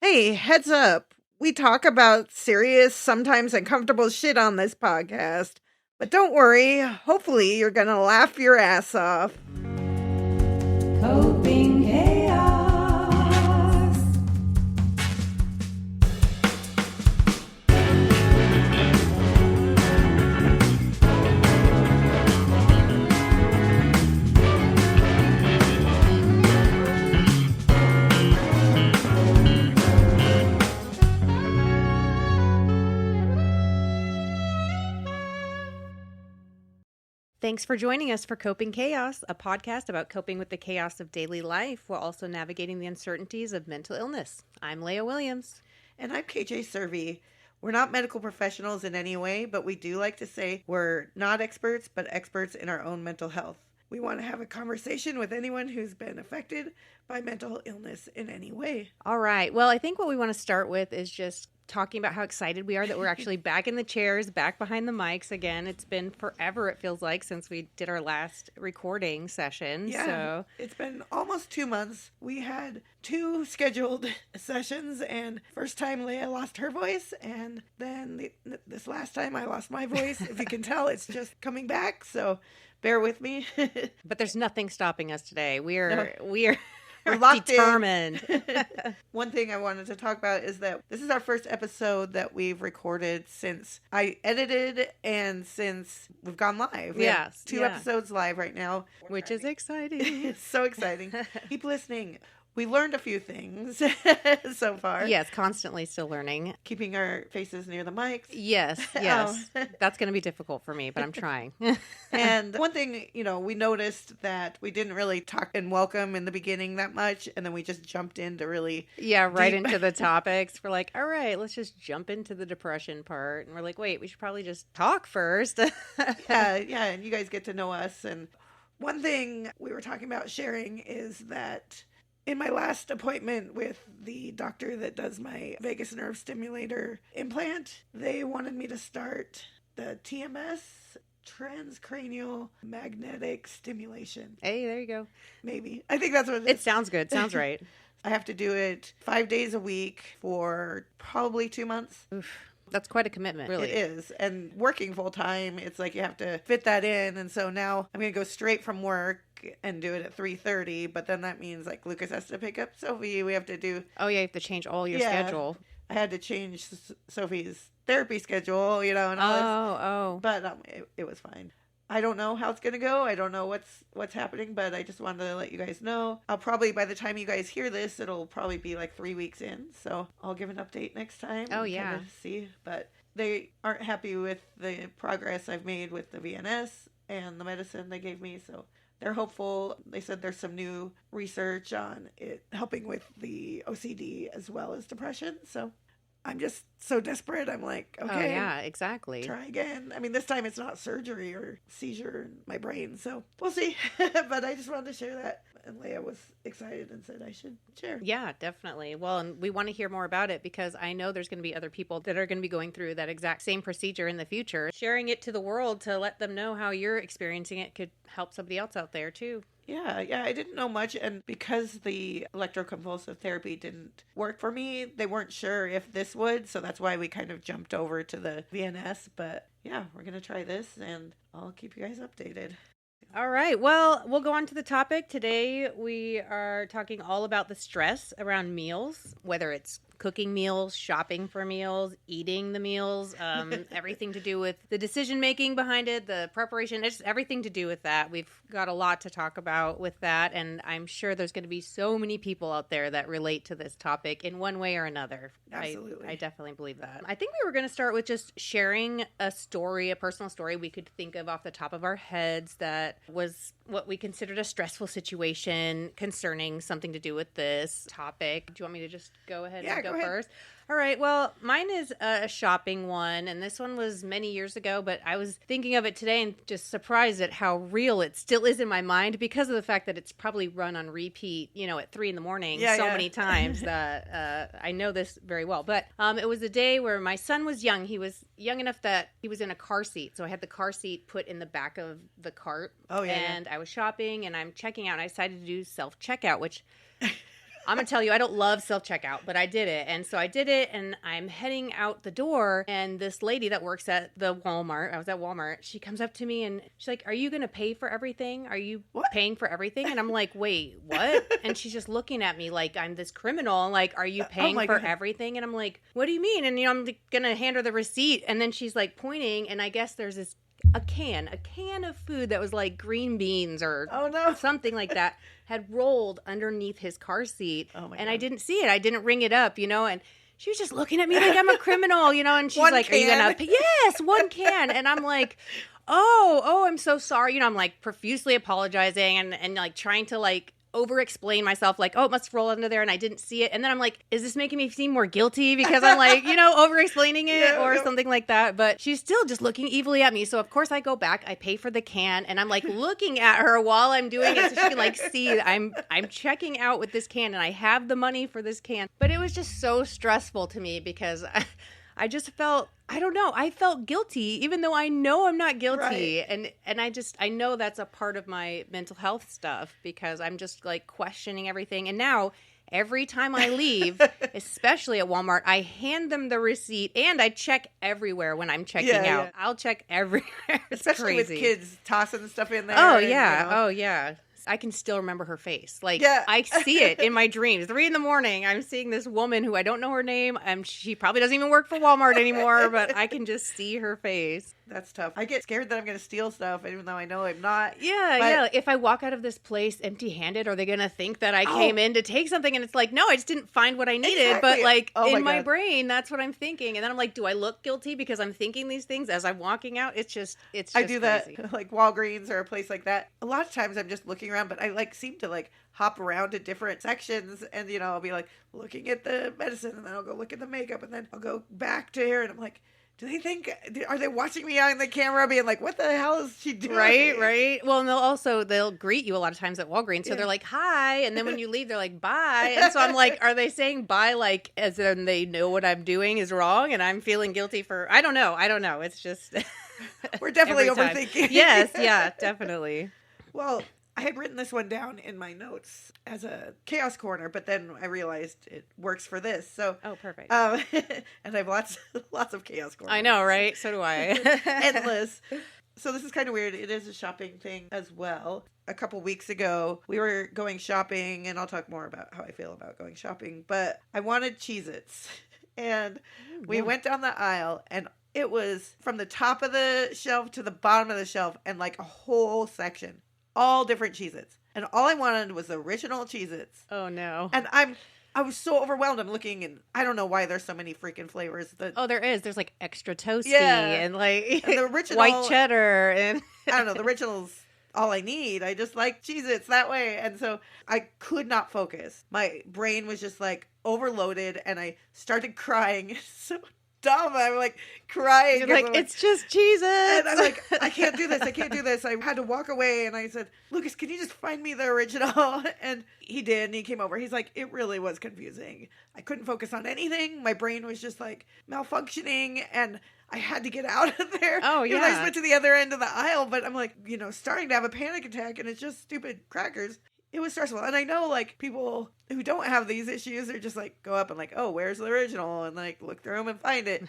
Hey, heads up. We talk about serious, sometimes uncomfortable shit on this podcast. But don't worry, hopefully you're gonna laugh your ass off. Coping chaos. Thanks for joining us for Coping Chaos, a podcast about coping with the chaos of daily life while also navigating the uncertainties of mental illness. I'm Leah Williams. And I'm KJ Servey. We're not medical professionals in any way, but we do like to say we're not experts, but experts in our own mental health. We want to have a conversation with anyone who's been affected by mental illness in any way. All right. Well, I think what we want to start with is just talking about how excited we are that we're actually back in the chairs, back behind the mics again. It's been forever, it feels like, since we did our last recording session. Yeah, So it's been almost 2 months. We had 2 scheduled sessions, and first time Leah lost her voice, and then this last time I lost my voice. If you can tell, it's just coming back, so bear with me. but there's nothing stopping us today. We're We're locked determined. One thing I wanted to talk about is that this is our first episode that we've recorded since I edited and since we've gone live. We have 2 episodes live right now. Which is exciting. It's so exciting. Keep listening. We learned a few things so far. Yes, constantly still learning. Keeping our faces near the mics. Yes. That's going to be difficult for me, but I'm trying. And one thing, we noticed that we didn't really talk and welcome in the beginning that much, and then we just jumped into really right deep. into the topics. We're like, all right, let's just jump into the depression part. And we're like, wait, we should probably just talk first. yeah, and you guys get to know us. And one thing we were talking about sharing is that in my last appointment with the doctor that does my vagus nerve stimulator implant, they wanted me to start the TMS, transcranial magnetic stimulation. Hey, there you go. Maybe. I think that's what It sounds good. Sounds right. I have to do it 5 days a week for probably 2 months. Oof. That's quite a commitment, really. It is. And working full time, it's like you have to fit that in. And so now I'm going to go straight from work and do it at 3:30. But then that means like Lucas has to pick up Sophie. We have to do... Oh, yeah, you have to change all your schedule. I had to change Sophie's therapy schedule, and all this. Oh. But it was fine. I don't know how it's going to go. I don't know what's happening, but I just wanted to let you guys know. I'll probably, by the time you guys hear this, it'll probably be like 3 weeks in. So I'll give an update next time. Oh, yeah. See, but they aren't happy with the progress I've made with the VNS and the medicine they gave me. So they're hopeful. They said there's some new research on it helping with the OCD as well as depression. So I'm just so desperate. I'm like, okay. Oh, yeah, exactly. Try again. I mean, this time it's not surgery or seizure in my brain, so we'll see. But I just wanted to share that. And Leah was excited and said I should share. Yeah, definitely. Well, and we want to hear more about it because I know there's going to be other people that are going to be going through that exact same procedure in the future. Sharing it to the world to let them know how you're experiencing it could help somebody else out there too. Yeah, I didn't know much, and because the electroconvulsive therapy didn't work for me, they weren't sure if this would, so that's why we kind of jumped over to the VNS, but yeah, we're going to try this, and I'll keep you guys updated. All right. Well, we'll go on to the topic. Today, we are talking all about the stress around meals, whether it's cooking meals, shopping for meals, eating the meals, everything to do with the decision-making behind it, the preparation, it's everything to do with that. We've got a lot to talk about with that, and I'm sure there's going to be so many people out there that relate to this topic in one way or another. Absolutely. I definitely believe that. I think we were going to start with just sharing a story, a personal story we could think of off the top of our heads that was what we considered a stressful situation concerning something to do with this topic. Do you want me to just go ahead and go first? All right. Well, mine is a shopping one, and this one was many years ago, but I was thinking of it today and just surprised at how real it still is in my mind because of the fact that it's probably run on repeat, at 3 a.m. many times that I know this very well. But it was a day where my son was young. He was young enough that he was in a car seat, so I had the car seat put in the back of the cart. I was shopping, and I'm checking out, and I decided to do self-checkout, which I'm going to tell you, I don't love self-checkout, but I did it. And so I did it, and I'm heading out the door, and this lady that works at the Walmart, I was at Walmart, she comes up to me, and she's like, are you going to pay for everything? Are you paying for everything? And I'm like, wait, what? And she's just looking at me like I'm this criminal. Like, are you paying for everything? And I'm like, what do you mean? And, I'm going to hand her the receipt. And then she's like pointing, and I guess there's this a can of food that was like green beans or something like that had rolled underneath his car seat. Oh my God. I didn't see it. I didn't ring it up, and she was just looking at me like I'm a criminal, and she's like, are you going to pay? Yes, one can. And I'm like, oh, I'm so sorry. I'm like profusely apologizing and like trying to like over-explain myself, like, oh, it must roll under there and I didn't see it. And then I'm like, is this making me seem more guilty because I'm like, over-explaining it or something like that? But she's still just looking evilly at me. So of course I go back, I pay for the can, and I'm like looking at her while I'm doing it so she can like see I'm checking out with this can and I have the money for this can. But it was just so stressful to me because I just felt, I don't know, I felt guilty, even though I know I'm not guilty. Right. And I know that's a part of my mental health stuff because I'm just like questioning everything. And now every time I leave, especially at Walmart, I hand them the receipt and I check everywhere when I'm checking out. Yeah. I'll check everywhere. Especially crazy. With kids tossing stuff in there. Oh, yeah. Oh, yeah. I can still remember her face. Like, I see it in my dreams. 3 a.m, I'm seeing this woman who I don't know her name. She probably doesn't even work for Walmart anymore, but I can just see her face. That's tough. I get scared that I'm going to steal stuff, even though I know I'm not. Yeah. If I walk out of this place empty-handed, are they going to think that I came in to take something? And it's like, no, I just didn't find what I needed. Exactly. But like in my brain, that's what I'm thinking. And then I'm like, do I look guilty because I'm thinking these things as I'm walking out? It's just I do crazy. That like Walgreens or a place like that. A lot of times I'm just looking around, but I like seem to like hop around to different sections and I'll be like looking at the medicine and then I'll go look at the makeup and then I'll go back to here and I'm like, do they think, are they watching me on the camera being like, what the hell is she doing? Right. Well, and they'll greet you a lot of times at Walgreens. So they're like, hi. And then when you leave, they're like, bye. And so I'm like, are they saying bye like as in they know what I'm doing is wrong and I'm feeling guilty for, I don't know. It's just. We're definitely overthinking. Yes. Yeah, definitely. Well, I had written this one down in my notes as a chaos corner, but then I realized it works for this. So perfect. And I have lots of chaos corners. I know, right? So do I. Endless. So this is kind of weird. It is a shopping thing as well. A couple weeks ago, we were going shopping, and I'll talk more about how I feel about going shopping, but I wanted Cheez-Its. And we went down the aisle, and it was from the top of the shelf to the bottom of the shelf, and like a whole section. All different Cheez-Its. And all I wanted was the original Cheez-Its. Oh, no. And I was so overwhelmed. I'm looking, and I don't know why there's so many freaking flavors. There is. There's like extra toasty and like and the original, white cheddar. And I don't know. The original's all I need. I just like Cheez-Its that way. And so I could not focus. My brain was just like overloaded, and I started crying. So dumb. I'm like crying. You're like, it's just Cheez-Its. And I'm like, I can't do this. I had to walk away and I said, Lucas, can you just find me the original? And he did. And he came over. He's like, it really was confusing. I couldn't focus on anything. My brain was just like malfunctioning and I had to get out of there. Oh, yeah. I went to the other end of the aisle, but I'm like, starting to have a panic attack and it's just stupid crackers. It was stressful. And I know, like, people who don't have these issues are just, like, go up and, like, oh, where's the original? And, like, look through them and find it.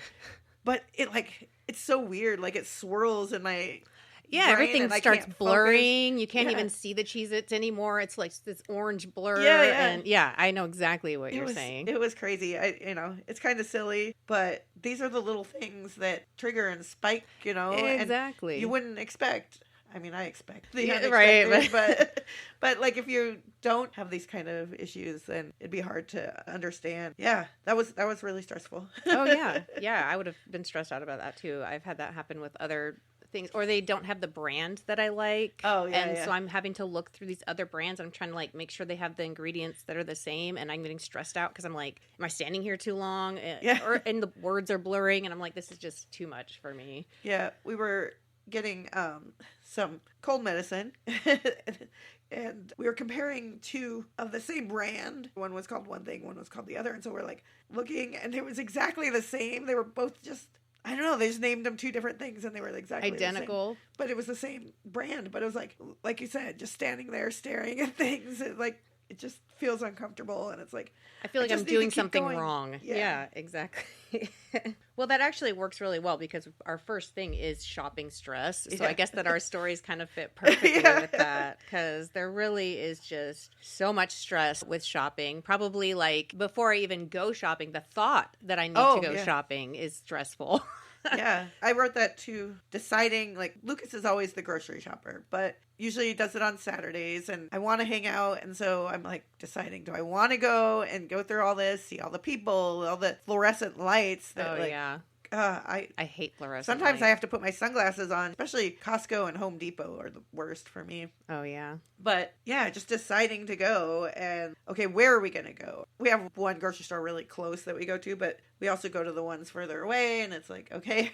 But it's so weird. Like, it swirls in my brain everything starts blurring. Focus. You can't even see the Cheez-Its anymore. It's, like, this orange blur. Yeah. And, I know exactly what you're saying. It was crazy. It's kind of silly. But these are the little things that trigger and spike, Exactly. And you wouldn't expect. I mean, I expect the unexpected, right? But like if you don't have these kind of issues, then it'd be hard to understand. Yeah, that was really stressful. Oh yeah. I would have been stressed out about that too. I've had that happen with other things, or they don't have the brand that I like. Oh yeah, and so I'm having to look through these other brands. I'm trying to like make sure they have the ingredients that are the same, and I'm getting stressed out because I'm like, am I standing here too long? And the words are blurring, and I'm like, this is just too much for me. Yeah, we were getting some cold medicine and we were comparing two of the same brand. One was called one thing, one was called the other, and so we're like looking and it was exactly the same. They were both just, I don't know, they just named them two different things and they were exactly identical, the same, but it was the same brand. But it was like you said, just standing there staring at things, like it just feels uncomfortable, and it's like I feel like just I'm need to doing keep something going. wrong. Yeah. Yeah, exactly. Well, that actually works really well because our first thing is shopping stress. So Yeah. I guess that our stories kind of fit perfectly Yeah. with that because there really is just so much stress with shopping. Probably like before I even go shopping, the thought that I need to go shopping is stressful. Yeah, I wrote that too. Deciding, like, Lucas is always the grocery shopper, but usually he does it on Saturdays, and I want to hang out, and so I'm like deciding, do I want to go and go through all this, see all the people, all the fluorescent lights that, Yeah. I hate fluorescent sometimes I lights. have to put my sunglasses on, especially Costco and Home Depot are the worst for me. Oh, yeah. But yeah, just deciding to go and, okay, where are we going to go? We have one grocery store really close that we go to, but we also go to the ones further away, and it's like, okay,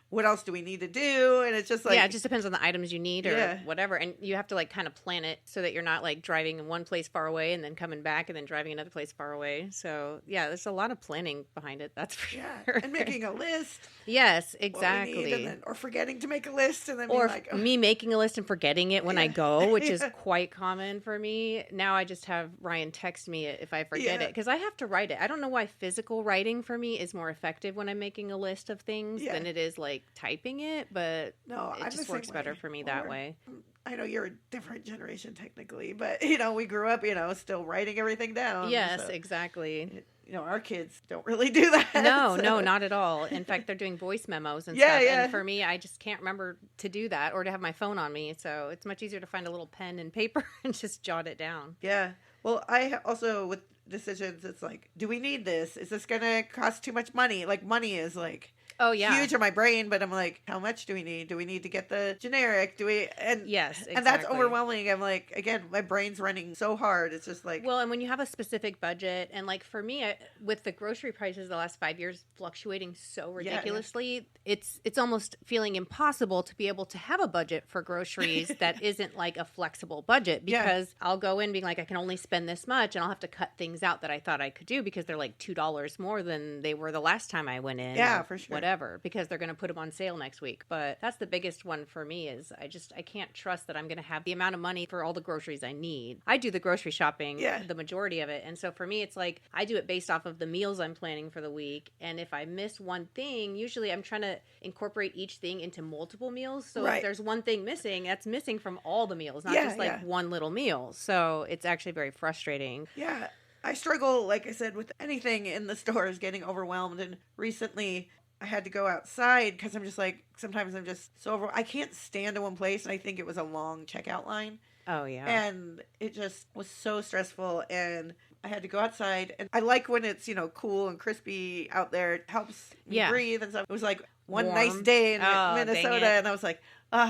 what else do we need to do? And it's just like... Yeah, it just depends on the items you need or Yeah. whatever. And you have to like kind of plan it so that you're not like driving in one place far away and then coming back and then driving another place far away. So yeah, there's a lot of planning behind it. That's for sure. And making a list. Yes, what we exactly. need, and then, or forgetting to make a list and then Or being like, oh. me making a list and forgetting it when I Yeah. go, which is quite common for me. Now I just have Ryan text me it if I forget Yeah. it because I have to write it. I don't know why physical writing for me is more effective when I'm making a list of things Yeah. than it is like typing it, but No, it I'm the just same works better way. for me that Or- way. I know you're a different generation technically, but we grew up, still writing everything down. Yes, so, exactly. our kids don't really do that. No, so- no, not at all. In fact, they're doing voice memos and Yeah, stuff. yeah. And for me, I just can't remember to do that or to have my phone on me. So it's much easier to find a little pen and paper and just jot it down. Yeah. Well, I also, with decisions, it's like, do we need this? Is this going to cost too much money? Like, money is like... Oh, yeah. huge in my brain, but I'm like, how much do we need? Do we need to get the generic? Do we? And Yes, exactly. and that's overwhelming. I'm like, again, my brain's running so hard. It's just like, Well, and when you have a specific budget, and like for me, with the grocery prices the last 5 years fluctuating so Yeah, yeah. ridiculously, it's almost feeling impossible to be able to have a budget for groceries that isn't like a flexible budget Yeah. because I'll go in being like, I can only spend this much, and I'll have to cut things out that I thought I could do because they're like $2 more than they were the last time I went in. Yeah, or for sure. Whatever, because they're going to put them on sale next week. But that's the biggest one for me is I can't trust that I'm going to have the amount of money for all the groceries I need. I do the grocery shopping, Yeah. the majority of it. And so for me, it's like I do it based off of the meals I'm planning for the week. And if I miss one thing, usually I'm trying to incorporate each thing into multiple meals. So Right. if there's one thing missing, that's missing from all the meals, not Yeah, just like yeah. one little meal. So it's actually very frustrating. yeah. I struggle, like I said, with anything in the stores, getting overwhelmed. And recently, I had to go outside because I'm just like, sometimes I'm just so I can't stand in one place, and I think it was a long checkout line. Oh, yeah. And it just was so stressful, and I had to go outside. And I like when it's, cool and crispy out there. It helps me Yeah. breathe and stuff. It was like one Warm. nice day in Oh, dang Minnesota, it. and I was like,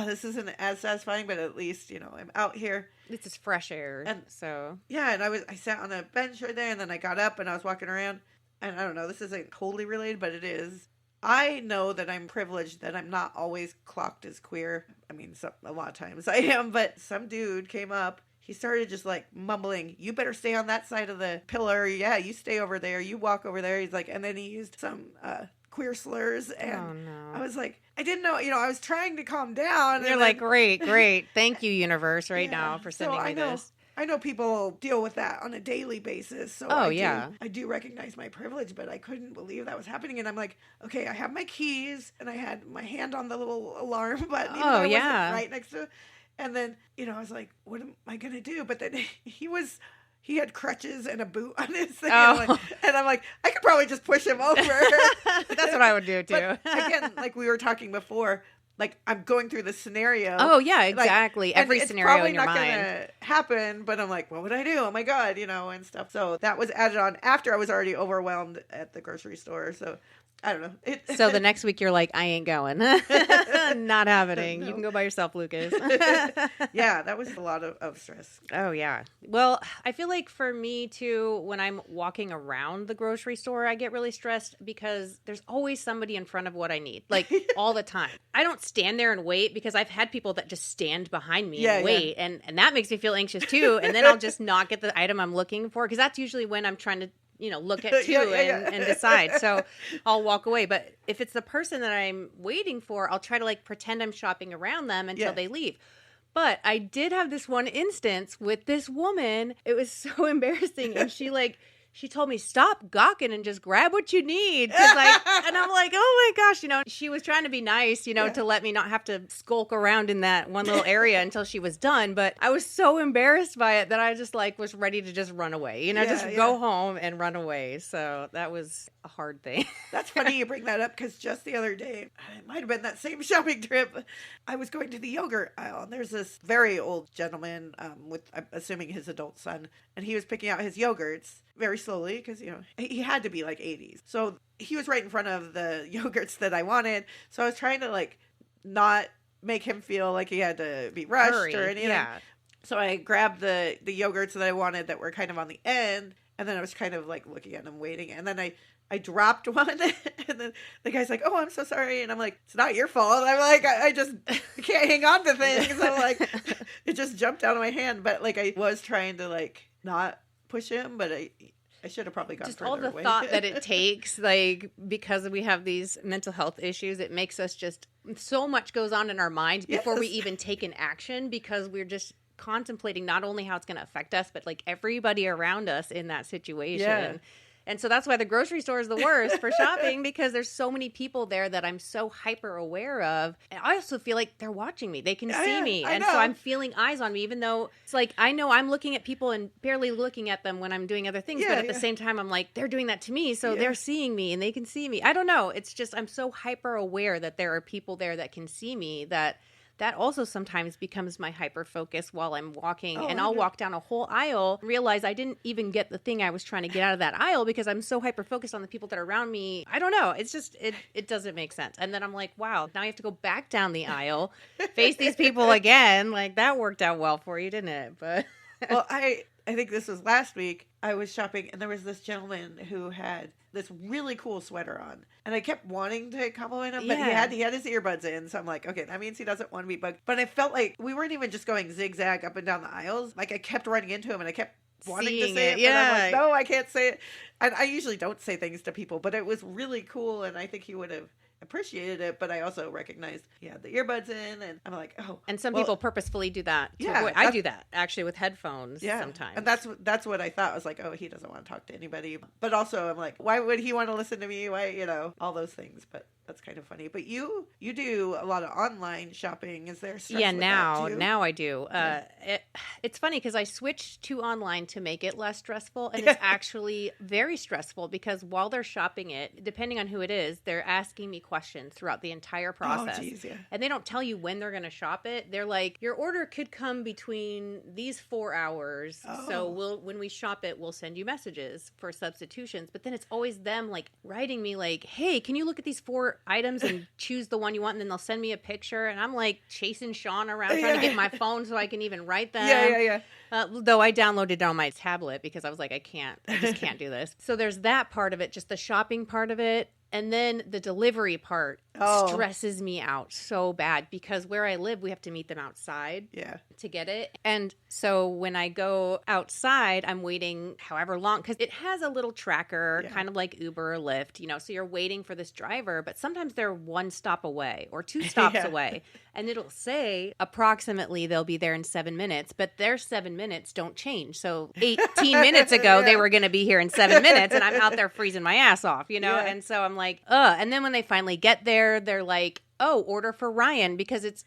this isn't as satisfying, but at least, I'm out here. This is fresh air. And- So Yeah, and I sat on a bench right there, and then I got up and I was walking around. And I don't know, this isn't totally related, but it is. I know that I'm privileged that I'm not always clocked as queer. I mean, a lot of times I am, but some dude came up. He started just like mumbling, "You better stay on that side of the pillar. Yeah, you stay over there. You walk over there." He's like, and then he used some queer slurs, and oh, no. I was like, I didn't know. I was trying to calm down. You're and like, then- great. Thank you, universe, right Yeah. now for So sending I me know. this. I know people deal with that on a daily basis. So Oh, yeah. I do recognize my privilege, but I couldn't believe that was happening. And I'm like, okay, I have my keys, and I had my hand on the little alarm button. Even Oh, though I wasn't yeah. right next to it. And then, I was like, what am I going to do? But then he had crutches and a boot on his thing. Oh. And I'm like, I could probably just push him over. That's what I would do too. But again, like we were talking before, like I'm going through the scenario. Oh yeah, Like, exactly. and Every it's scenario probably in your not mind. gonna happen, but I'm like, what would I do? Oh my god, and stuff. So that was added on after I was already overwhelmed at the grocery store. So I don't know. So the next week you're like, I ain't going. Not happening. No. You can go by yourself, Lucas. yeah, that was a lot of stress. Oh, yeah. Well, I feel like for me, too, when I'm walking around the grocery store, I get really stressed because there's always somebody in front of what I need, like all the time. I don't stand there and wait because I've had people that just stand behind me Yeah, and wait. And that makes me feel anxious, too. And then I'll just not get the item I'm looking for because that's usually when I'm trying to look at too Yeah. and decide. So I'll walk away. But if it's the person that I'm waiting for, I'll try to like pretend I'm shopping around them until Yeah. they leave. But I did have this one instance with this woman. It was so embarrassing. And she told me, stop gawking and just grab what you need. And I'm like, oh my gosh, she was trying to be nice, to let me not have to skulk around in that one little area until she was done. But I was so embarrassed by it that I just was ready to just run away, go home and run away. So that was a hard thing. That's funny you bring that up because just the other day, it might have been that same shopping trip, I was going to the yogurt aisle and there's this very old gentleman with, I'm assuming his adult son, and he was picking out his yogurts very slowly because, he had to be like 80s. So he was right in front of the yogurts that I wanted. So I was trying to not make him feel like he had to be rushed or anything. Yeah. So I grabbed the yogurts that I wanted that were kind of on the end. And then I was kind of looking at them waiting. And then I dropped one and then the guy's like, oh, I'm so sorry. And I'm like, it's not your fault. I'm like, I just can't hang on to things. I'm it just jumped out of my hand. But I was trying to not push him, but I should have probably gone just further all the away. Thought that it takes, because we have these mental health issues, it makes us just, so much goes on in our minds before we even take an action, because we're just contemplating not only how it's going to affect us, but everybody around us in that situation. Yeah. And so that's why the grocery store is the worst for shopping, because there's so many people there that I'm so hyper aware of. And I also feel like they're watching me. They can see me. And so I'm feeling eyes on me, even though it's I know I'm looking at people and barely looking at them when I'm doing other things. But at the same time, I'm they're doing that to me. So they're seeing me and they can see me. I don't know. It's just, I'm so hyper aware that there are people there that can see me that also sometimes becomes my hyper focus while I'm walking. And I'll walk down a whole aisle, realize I didn't even get the thing I was trying to get out of that aisle because I'm so hyper focused on the people that are around me. I don't know. It's just, it doesn't make sense. And then I'm like, wow, now you have to go back down the aisle, face these people again. That worked out well for you, didn't it? But well, I think this was last week. I was shopping and there was this gentleman who had this really cool sweater on. And I kept wanting to compliment him, but he had his earbuds in. So I'm like, okay, that means he doesn't want to be bugged. But I felt like we weren't even just going zigzag up and down the aisles. I kept running into him and I kept wanting to say it. Yeah. But I'm like, no, I can't say it. And I usually don't say things to people, but it was really cool. And I think he would have appreciated it, but I also recognized he had the earbuds in, and I'm like, oh. And some people purposefully do that. I do that actually with headphones sometimes. And that's what I thought. I was like, oh, he doesn't want to talk to anybody. But also I'm like, why would he want to listen to me? Why, all those things. But that's kind of funny. But you do a lot of online shopping. Is there stress with that too? Now I do. It's funny because I switched to online to make it less stressful, and it's actually very stressful because while they're shopping it, depending on who it is, they're asking me questions throughout the entire process. Oh, geez, yeah. And they don't tell you when they're going to shop it. They're like, your order could come between these 4 hours. Oh. So when we shop it, we'll send you messages for substitutions. But then it's always them writing me hey, can you look at these 4 items and choose the one you want? And then they'll send me a picture. And I'm chasing Sean around trying to get my phone so I can even write them. Yeah. Though I downloaded it on my tablet because I was like, I just can't do this. So there's that part of it, just the shopping part of it. And then the delivery part stresses me out so bad because where I live, we have to meet them outside to get it. And so when I go outside, I'm waiting however long because it has a little tracker, kind of like Uber or Lyft, so you're waiting for this driver, but sometimes they're 1 stop away or 2 stops away. And it'll say approximately they'll be there in 7 minutes, but their 7 minutes don't change. So 18 minutes ago, they were going to be here in 7 minutes and I'm out there freezing my ass off, And so I'm like, ugh. And then when they finally get there, they're like, oh, order for Ryan because it's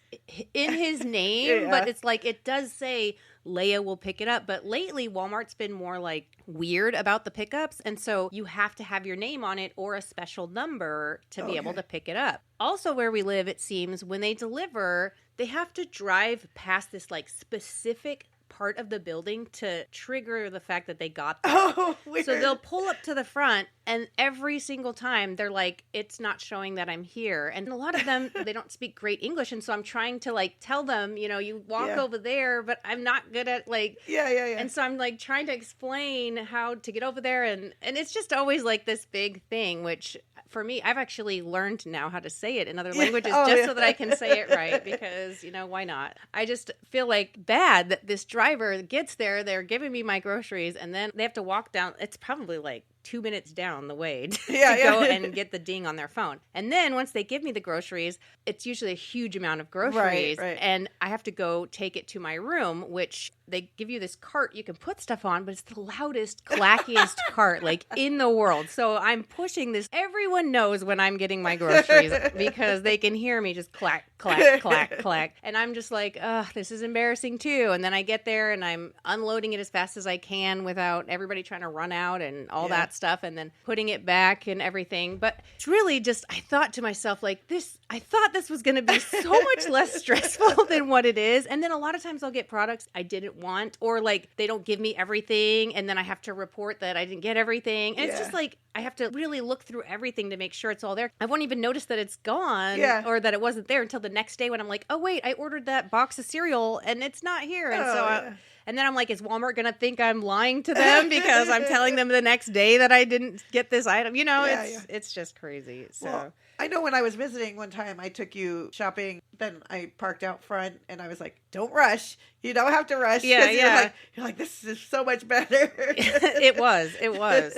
in his name, but it's it does say Leia will pick it up. But lately, Walmart's been more weird about the pickups. And so you have to have your name on it or a special number to be able to pick it up. Also, where we live, it seems when they deliver, they have to drive past this specific part of the building to trigger the fact that they got there. Oh, weird. So they'll pull up to the front and every single time they're like, it's not showing that I'm here. And a lot of them, they don't speak great English. And so I'm trying to tell them, you walk over there, but I'm not good at Yeah. And so I'm trying to explain how to get over there. And it's just always this big thing, which for me, I've actually learned now how to say it in other languages so that I can say it right because, why not? I just feel bad that this driver gets there, they're giving me my groceries and then they have to walk down. It's probably 2 minutes down the way to Yeah, go yeah. and get the ding on their phone. And then once they give me the groceries, it's usually a huge amount of groceries. Right. And I have to go take it to my room, which they give you this cart you can put stuff on, but it's the loudest, clackiest cart like in the world. So I'm pushing this. Everyone knows when I'm getting my groceries because they can hear me just clack, clack, clack, clack. And I'm just like, oh, this is embarrassing too. And then I get there and I'm unloading it as fast as I can without everybody trying to run out and all that stuff, and then putting it back and everything. But it's really just, I thought to myself, like, I thought this was going to be so much less stressful than what it is. And then a lot of times I'll get products I didn't want, or like they don't give me everything, and then I have to report that I didn't get everything. And it's just like, I have to really look through everything to make sure it's all there. I won't even notice that it's gone or that it wasn't there until the next day when I'm like, oh, wait, I ordered that box of cereal and it's not here. And and then I'm like, is Walmart going to think I'm lying to them because I'm telling them the next day that I didn't get this item? You know, it's just crazy. So well, I know when I was visiting one time, I took you shopping. Then I parked out front and I was like, don't rush. You don't have to rush. Yeah. You're like, this is so much better. It was.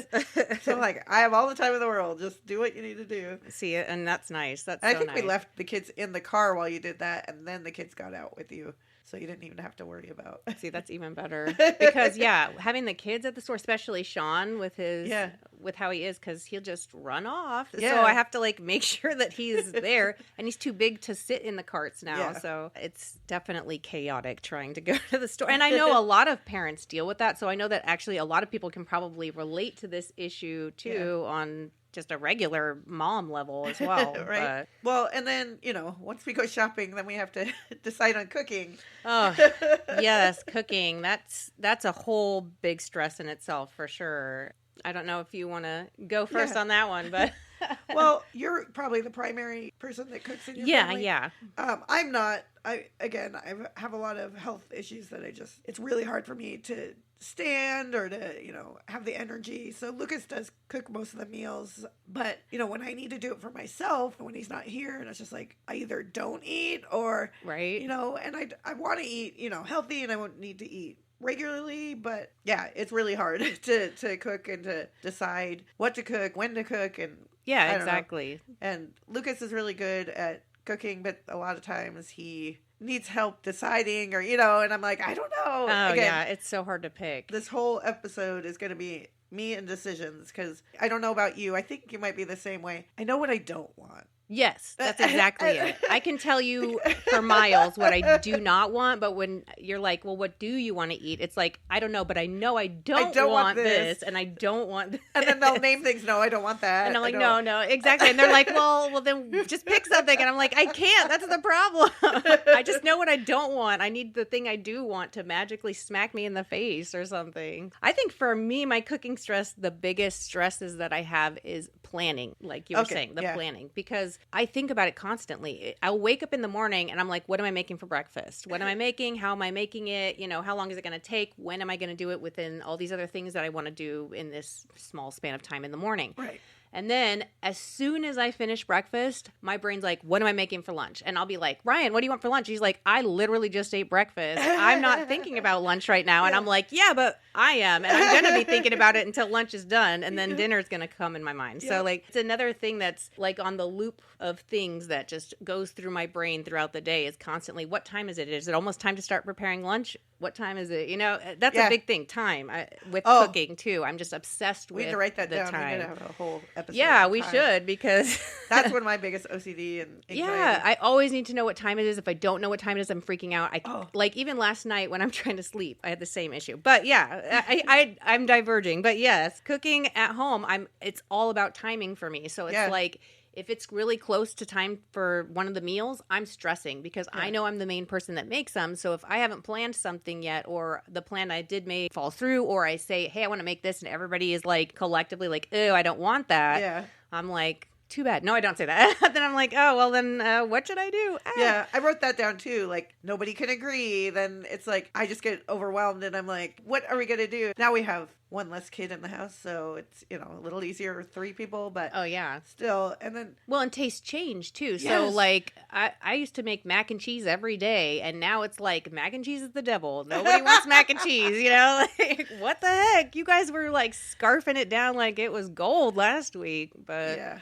So I'm like, I have all the time in the world. Just do what you need to do. See it. And that's nice. That's and so I think nice. we left the kids in the car while you did that. And then the kids got out with you. So you didn't even have to worry about. See, that's even better. Because, having the kids at the store, especially Sean with his, with how he is, because he'll just run off. Yeah. So I have to, like, make sure that he's there. And he's too big to sit in the carts now. Yeah. So it's definitely chaotic trying to go to the store. And I know a lot of parents deal with that. So I know that actually a lot of people can probably relate to this issue, too, on just a regular mom level as well. Right. Well, and then, once we go shopping, then we have to decide on cooking. Oh, yes, cooking. That's a whole big stress in itself for sure. I don't know if you want to go first on that one, but... Well, you're probably the primary person that cooks in your family. Yeah. I'm not. I have a lot of health issues that it's really hard for me to stand or to, have the energy. So Lucas does cook most of the meals. But, when I need to do it for myself, when he's not here, and it's just like, I either don't eat or, right. And I want to eat, healthy, and I won't need to eat regularly, but it's really hard to cook and to decide what to cook, when to cook, and exactly. And Lucas is really good at cooking, but a lot of times he needs help deciding, or and I'm like, I don't know. Oh, again, it's so hard to pick. This whole episode is going to be me and decisions, because I don't know about you. I think you might be the same way. I know what I don't want. Yes, that's exactly it. I can tell you for miles what I do not want, but when you're like, well, what do you want to eat? It's like, I don't know, but I know I don't want this, and I don't want this. And then they'll name things, no, I don't want that. And I'm like, no, exactly. And they're like, well, then just pick something. And I'm like, I can't. That's the problem. I just know what I don't want. I need the thing I do want to magically smack me in the face or something. I think for me, my cooking stress, the biggest stresses that I have is planning, like you were saying, planning, because I think about it constantly. I'll wake up in the morning and I'm like, what am I making for breakfast? What am I making? How am I making it? How long is it going to take? When am I going to do it within all these other things that I want to do in this small span of time in the morning? Right. And then as soon as I finish breakfast, my brain's like, what am I making for lunch? And I'll be like, Ryan, what do you want for lunch? He's like, I literally just ate breakfast. I'm not thinking about lunch right now. And I'm like, yeah, but I am. And I'm going to be thinking about it until lunch is done. And then dinner's going to come in my mind. So like, it's another thing that's like on the loop of things that just goes through my brain throughout the day is constantly, what time is it? Is it almost time to start preparing lunch? What time is it? That's a big thing. Time with cooking too. I'm just obsessed with. We need to write that the down. time. We're gonna have a whole episode. Yeah, we should, because that's one of my biggest OCD and anxiety. Yeah, I always need to know what time it is. If I don't know what time it is, I'm freaking out. Like even last night when I'm trying to sleep, I had the same issue. But yeah, I'm diverging. But yes, cooking at home, it's all about timing for me. So it's like, if it's really close to time for one of the meals, I'm stressing because I know I'm the main person that makes them. So if I haven't planned something yet, or the plan I did make falls through, or I say, hey, I want to make this, and everybody is like collectively like, ew, I don't want that. Yeah. I'm like, too bad. No, I don't say that. Then I'm like, oh, well, then what should I do? Yeah, I wrote that down too. Like, nobody can agree. Then it's like, I just get overwhelmed and I'm like, what are we going to do? Now we have one less kid in the house, so it's, a little easier with 3 people, but Oh, yeah. still. And then, Well, and taste change too. So, Yes. like, I used to make mac and cheese every day, and now it's like mac and cheese is the devil. Nobody wants mac and cheese, Like, what the heck? You guys were like scarfing it down like it was gold last week, but yeah.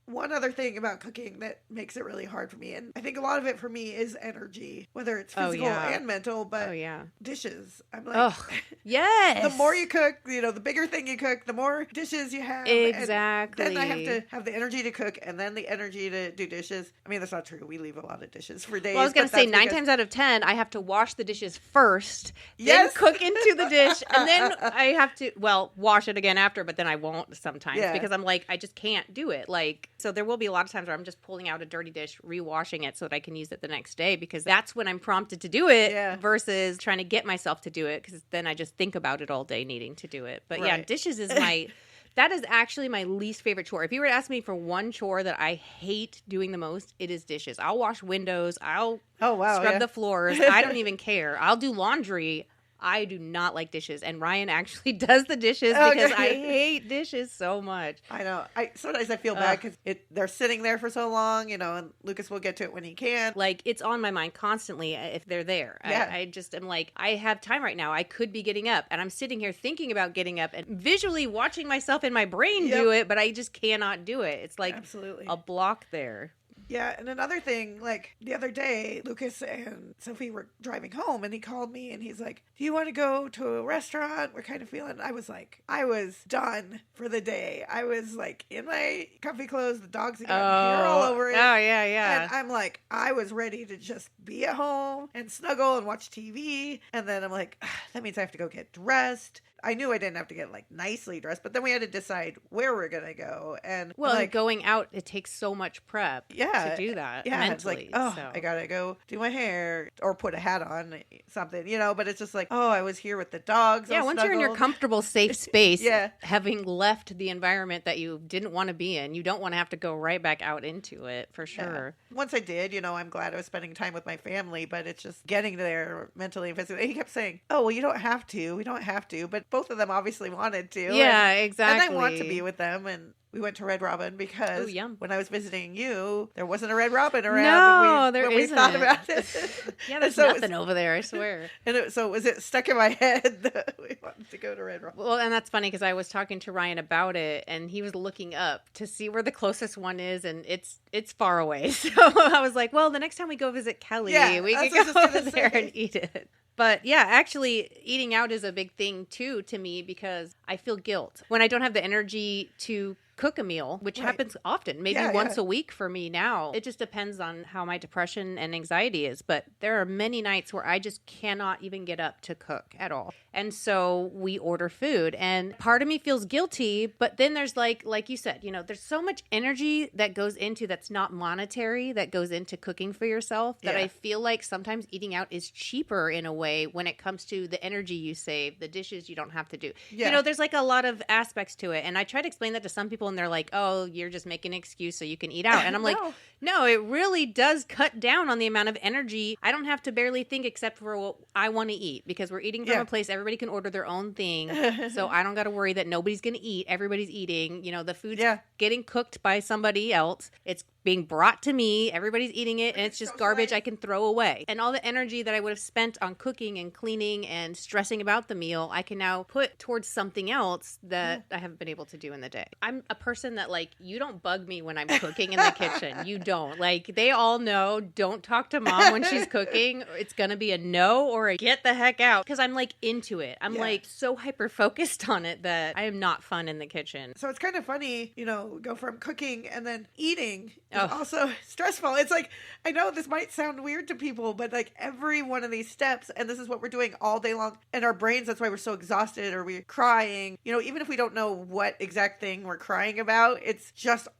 One other thing about cooking that makes it really hard for me, and I think a lot of it for me is energy, whether it's Oh, physical yeah. and mental, but oh yeah, dishes. I'm like, oh yes. the more you cook, the bigger thing you cook, the more dishes you have. Exactly. And then I have to have the energy to cook and then the energy to do dishes. I mean, that's not true. We leave a lot of dishes for days. Well, I was going to but say that's 9 because- times out of 10, I have to wash the dishes first, Yes. then cook into the dish, and then I have to, wash it again after, but then I won't sometimes Yeah. because I'm like, I just can't do it. Like, so there will be a lot of times where I'm just pulling out a dirty dish, rewashing it so that I can use it the next day because that's when I'm prompted to do it versus trying to get myself to do it because then I just think about it all day needing to do it. But yeah, Right. dishes is that is actually my least favorite chore. If you were to ask me for one chore that I hate doing the most, it is dishes. I'll wash windows. I'll scrub the floors. I don't even care. I'll do laundry. I do not like dishes, and Ryan actually does the dishes because I hate dishes so much. I know. Sometimes I feel bad because they're sitting there for so long, and Lucas will get to it when he can. Like, it's on my mind constantly if they're there. Yeah. I just am like, I have time right now. I could be getting up, and I'm sitting here thinking about getting up and visually watching myself in my brain do it, but I just cannot do it. It's like Absolutely. a block there. Yeah, and another thing, like the other day, Lucas and Sophie were driving home, and he called me, and he's like, "Do you want to go to a restaurant? We're kind of feeling." I was like, I was done for the day. I was like in my comfy clothes, the dogs had gotten hair all over it. Oh, yeah. And I'm like, I was ready to just be at home and snuggle and watch TV. And then I'm like, that means I have to go get dressed. I knew I didn't have to get like nicely dressed, but then we had to decide where we're gonna go. And and going out, it takes so much prep to do that. Yeah, mentally, it's like, I gotta go do my hair or put a hat on, something, but it's just like, I was here with the dogs. Yeah, once you're in your comfortable, safe space, Yeah. having left the environment that you didn't want to be in, you don't want to have to go right back out into it, for sure. Yeah. Once I did, I'm glad I was spending time with my family, but it's just getting there mentally and physically. He kept saying, "Oh, well, you don't have to. We don't have to," but both of them obviously wanted to. Yeah, exactly. And I want to be with them, and we went to Red Robin because when I was visiting you, there wasn't a Red Robin around. No, when we thought about it. Yeah, there's nothing over there, I swear. And so was it stuck in my head that we wanted to go to Red Robin? Well, and that's funny because I was talking to Ryan about it, and he was looking up to see where the closest one is, and it's far away. So I was like, well, the next time we go visit Kelly, we can go over there and eat it. But yeah, actually eating out is a big thing too to me because I feel guilt when I don't have the energy to cook a meal, which happens often, maybe once a week for me now. It just depends on how my depression and anxiety is. But there are many nights where I just cannot even get up to cook at all. And so we order food, and part of me feels guilty, but then there's like you said, there's so much energy that goes into that's not monetary, that goes into cooking for yourself, that I feel like sometimes eating out is cheaper in a way when it comes to the energy you save, the dishes you don't have to do. Yeah. There's like a lot of aspects to it. And I try to explain that to some people, and they're like, "Oh, you're just making an excuse so you can eat out." And I'm like, no, it really does cut down on the amount of energy. I don't have to barely think except for what I want to eat because we're eating from a place everybody can order their own thing. So I don't got to worry that nobody's going to eat. Everybody's eating. The food's getting cooked by somebody else. It's being brought to me. Everybody's eating it, and it's just garbage I can throw away. And all the energy that I would have spent on cooking and cleaning and stressing about the meal, I can now put towards something else that I haven't been able to do in the day. I'm a person that, like, you don't bug me when I'm cooking in the kitchen. You don't. Like, they all know, don't talk to mom when she's cooking. It's going to be a no or a get the heck out because I'm, like, into it. I'm, like, so hyper-focused on it that I am not fun in the kitchen. So it's kind of funny, go from cooking and then eating is also stressful. It's like, I know this might sound weird to people, but like every one of these steps, and this is what we're doing all day long, and our brains, that's why we're so exhausted or we're crying, even if we don't know what exact thing we're crying about, it's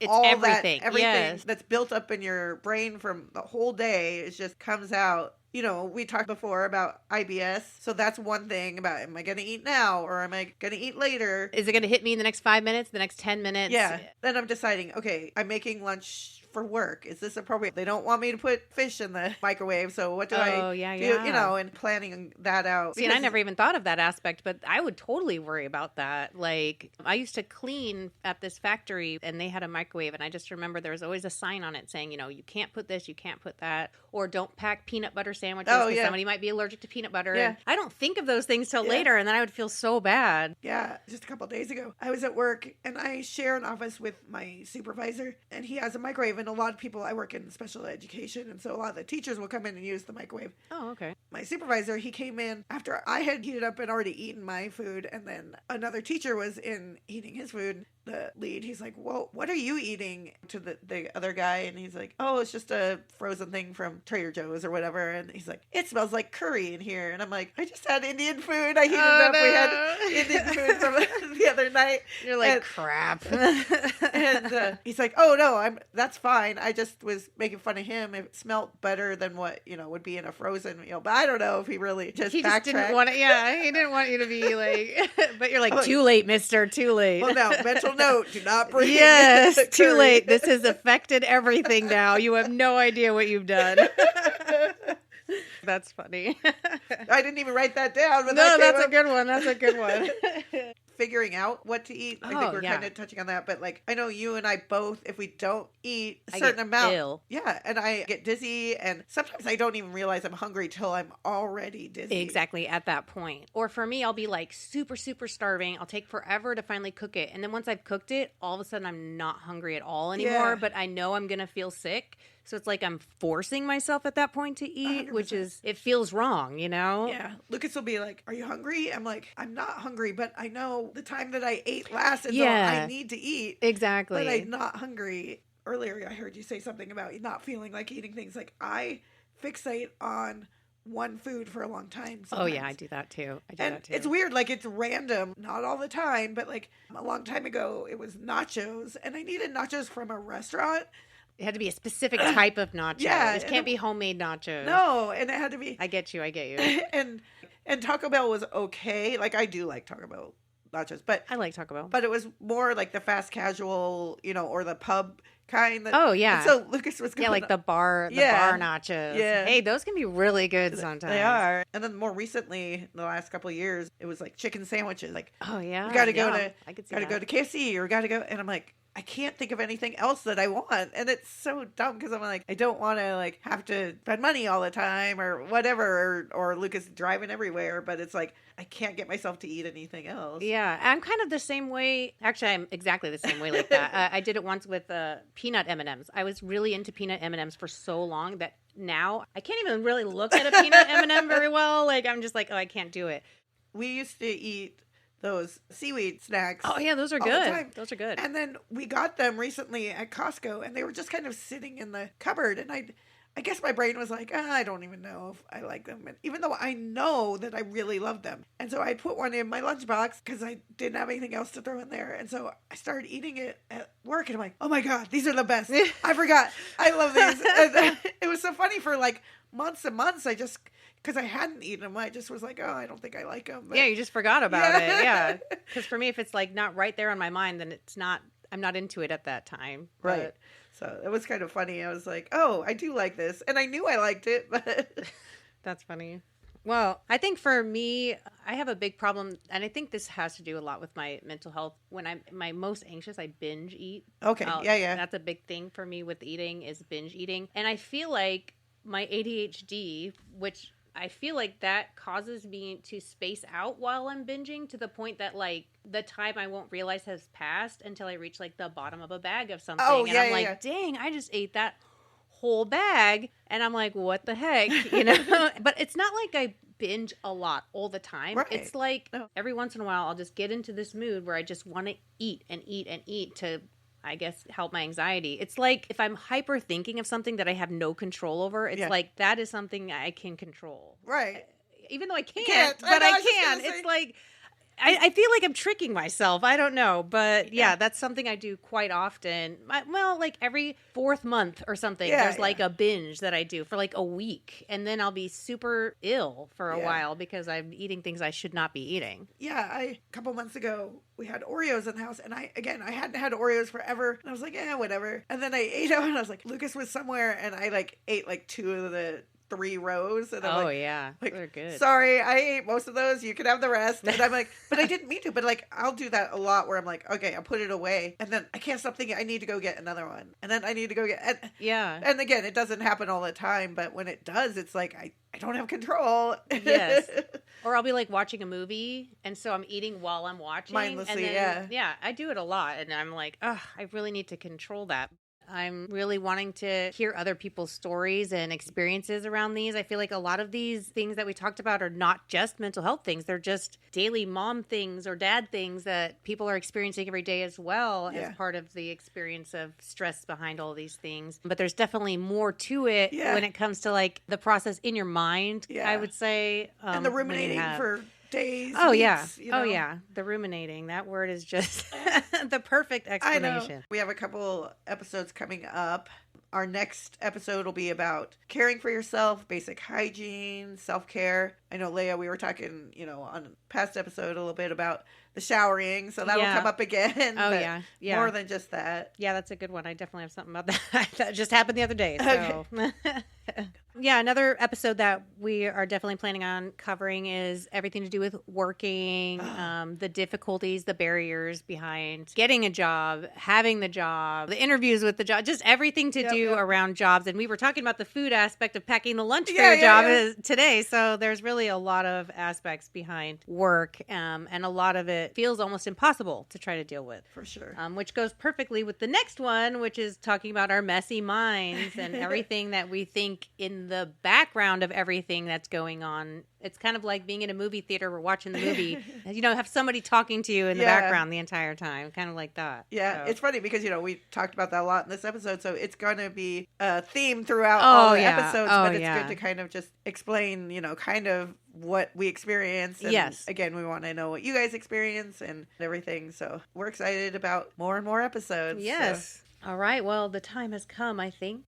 all everything. Everything that's built up in your brain from the whole day, it just comes out. We talked before about IBS. So that's one thing about, am I going to eat now or am I going to eat later? Is it going to hit me in the next 5 minutes, the next 10 minutes? Yeah. Then I'm deciding, okay, I'm making lunch for work. Is this appropriate? They don't want me to put fish in the microwave, so what do I do? You know, and planning that out. See, and I never even thought of that aspect, but I would totally worry about that. Like, I used to clean at this factory, and they had a microwave, and I just remember there was always a sign on it saying, you know, you can't put this, you can't put that, or don't pack peanut butter sandwiches because somebody might be allergic to peanut butter. And I don't think of those things till later, and then I would feel so bad. Yeah, just a couple of days ago, I was at work, and I share an office with my supervisor, and he has a microwave, and a lot of people, I work in special education, and so a lot of the teachers will come in and use the microwave. Oh, okay. My supervisor, he came in after I had heated up and already eaten my food, and then another teacher was in eating his food. The lead, he's like, well, what are you eating? To the other guy, and he's like, oh, it's just a frozen thing from Trader Joe's or whatever. And he's like, it smells like curry in here. And I'm like, I just had Indian food. I heated up. No. We had Indian food from the other night. You're like, crap. And he's like, oh no, that's fine. I just was making fun of him. It smelled better than what, you know, would be in a frozen meal. But I don't know if he really just didn't want it. Yeah, he didn't want you to be like, but you're like, too late, mister, too late. Well, no, mental note, do not bring Yes, too late. This has affected everything now. You have no idea what you've done. That's funny. I didn't even write that down. But that's a good one. That's a good one. Figuring out what to eat. I think we're kind of touching on that. But like, I know you and I both, if we don't eat a certain amount. Ill. Yeah. And I get dizzy. And sometimes I don't even realize I'm hungry till I'm already dizzy. Exactly. At that point. Or for me, I'll be like super, super starving. I'll take forever to finally cook it. And then once I've cooked it, all of a sudden I'm not hungry at all anymore. But I know I'm going to feel sick. So it's like I'm forcing myself at that point to eat, 100%. Which is, it feels wrong, you know? Yeah. Lucas will be like, are you hungry? I'm like, I'm not hungry, but I know the time that I ate last, and so I need to eat. Exactly. But I'm not hungry. Earlier, I heard you say something about not feeling like eating things. Like, I fixate on one food for a long time. Sometimes. Oh, yeah, I do that too. It's weird. Like, it's random. Not all the time, but like a long time ago, it was nachos, and I needed nachos from a restaurant. It had to be a specific type of nacho. Yeah. It can't be homemade nachos. No, and it had to be. I get you. And Taco Bell was okay. Like, I do like Taco Bell nachos, but I like Taco Bell. But it was more like the fast casual, you know, or the pub kind. Yeah. And so Lucas was going, like the bar nachos. Yeah. Hey, those can be really good sometimes. They are. And then more recently, the last couple of years, it was like chicken sandwiches. Like, oh yeah, you got to go to KFC, or got to go, and I'm like, I can't think of anything else that I want. And it's so dumb because I'm like, I don't want to like have to spend money all the time or whatever, or Lucas driving everywhere. But it's like, I can't get myself to eat anything else. Yeah. I'm kind of the same way. Actually, I'm exactly the same way like that. I did it once with peanut M&Ms. I was really into peanut M&Ms for so long that now I can't even really look at a peanut M&M very well. Like, I'm just like, oh, I can't do it. We used to eat those seaweed snacks. Oh yeah, those are good. Those are good. And then we got them recently at Costco, and they were just kind of sitting in the cupboard. And I guess my brain was like, I don't even know if I like them, and even though I know that I really love them. And so I put one in my lunchbox because I didn't have anything else to throw in there. And so I started eating it at work, and I'm like, oh my God, these are the best. I forgot. I love these. And it was so funny for like months and months. Because I hadn't eaten them, I just was like, oh, I don't think I like them. But, yeah, you just forgot about it. Yeah. Because for me, if it's like not right there on my mind, then I'm not into it at that time. Right. So it was kind of funny. I was like, oh, I do like this. And I knew I liked it, but. That's funny. Well, I think for me, I have a big problem, and I think this has to do a lot with my mental health. When I'm my most anxious, I binge eat. Okay. Yeah. That's a big thing for me with eating is binge eating. And I feel like my ADHD, which I feel like that causes me to space out while I'm binging to the point that like the time I won't realize has passed until I reach like the bottom of a bag of something. Oh, and I'm like, dang, I just ate that whole bag. And I'm like, what the heck? You know, but it's not like I binge a lot all the time. Right. It's like every once in a while, I'll just get into this mood where I just want to eat and eat and eat to, I guess, help my anxiety. It's like if I'm hyper thinking of something that I have no control over, it's like that is something I can control. Right. Even though I can't, but I can. It's like I feel like I'm tricking myself. I don't know. But yeah, that's something I do quite often. Well, like every 4th month or something, there's like a binge that I do for like a week. And then I'll be super ill for a while because I'm eating things I should not be eating. Yeah, a couple months ago, we had Oreos in the house. And I hadn't had Oreos forever. And I was like, whatever. And then I ate them and I was like, Lucas was somewhere. And I like ate like 2 of the 3 rows. And I'm like, they're good. Sorry, I ate most of those. You can have the rest. And I'm like, but I didn't mean to. But like, I'll do that a lot where I'm like, okay, I'll put it away. And then I can't stop thinking I need to go get another one. And then I need to go get, and again, it doesn't happen all the time. But when it does, it's like, I don't have control. Yes. Or I'll be like watching a movie. And so I'm eating while I'm watching. Mindlessly, and then, yeah, I do it a lot. And I'm like, I really need to control that. I'm really wanting to hear other people's stories and experiences around these. I feel like a lot of these things that we talked about are not just mental health things. They're just daily mom things or dad things that people are experiencing every day as well as part of the experience of stress behind all these things. But there's definitely more to it when it comes to like the process in your mind, I would say. And the ruminating for days. Weeks, yeah. The ruminating. That word is just the perfect explanation. I know. We have a couple episodes coming up. Our next episode will be about caring for yourself, basic hygiene, self-care. I know, Leia, we were talking, on a past episode a little bit about the showering, so that'll come up again. Oh, yeah. More than just that. Yeah, that's a good one. I definitely have something about that. That just happened the other day, so... Okay. Yeah, another episode that we are definitely planning on covering is everything to do with working, the difficulties, the barriers behind getting a job, having the job, the interviews with the job, just everything to do around jobs. And we were talking about the food aspect of packing the lunch for your job today. So there's really a lot of aspects behind work, and a lot of it feels almost impossible to try to deal with. For sure. Which goes perfectly with the next one, which is talking about our messy minds and everything that we think in the background of everything that's going on. It's kind of like being in a movie theater. We're watching the movie, have somebody talking to you in the background the entire time, kind of like that. Yeah, so. It's funny because, we talked about that a lot in this episode, so it's going to be a theme throughout all the episodes, but it's good to kind of just explain, kind of what we experience. And again, we want to know what you guys experience and everything, so we're excited about more and more episodes. Yes. So. All right, well, the time has come, I think.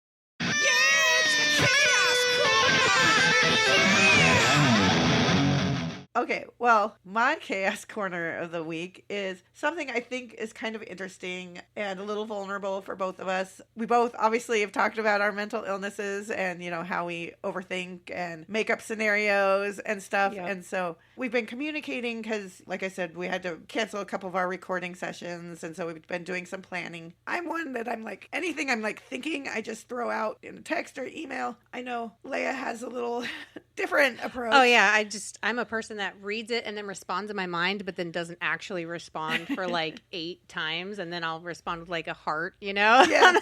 Okay, well, my chaos corner of the week is something I think is kind of interesting and a little vulnerable for both of us. We both obviously have talked about our mental illnesses and, how we overthink and make up scenarios and stuff. Yep. And so we've been communicating because, like I said, we had to cancel a couple of our recording sessions. And so we've been doing some planning. I'm one that I'm like, anything I'm like thinking, I just throw out in a text or email. I know Leia has a little different approach. Oh, yeah. I'm a person that reads it and then responds in my mind, but then doesn't actually respond for like 8 times. And then I'll respond with like a heart, Yeah.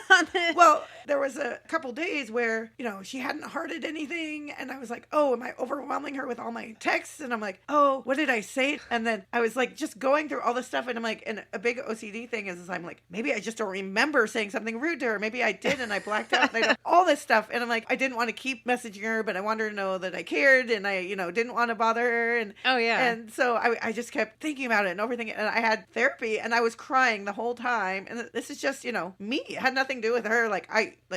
Well, there was a couple days where, she hadn't hearted anything. And I was like, oh, am I overwhelming her with all my texts? And I'm like, oh, what did I say? And then I was like, just going through all this stuff. And I'm like, and a big OCD thing is I'm like, maybe I just don't remember saying something rude to her. Maybe I did and I blacked out. And I don't, all this stuff. And I'm like, I didn't want to keep messaging her, but I wanted her to know that I cared and I, didn't want to bother her. And and so I just kept thinking about it and overthinking it. And I had therapy and I was crying the whole time. And this is just, me. It had nothing to do with her. Like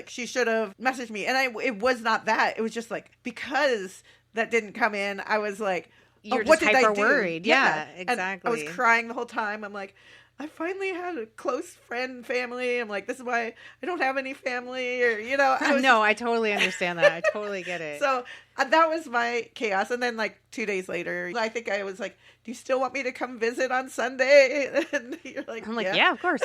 she should have messaged me. And it was not that. It was just like, because that didn't come in, I was like, you're just hyper worried. Yeah, exactly. And I was crying the whole time. I'm like, I finally had a close friend family. I'm like, this is why I don't have any family or, I totally understand that. I totally get it. So that was my chaos. And then like 2 days later, I think I was like, do you still want me to come visit on Sunday? And you're like, I'm like, yeah, of course.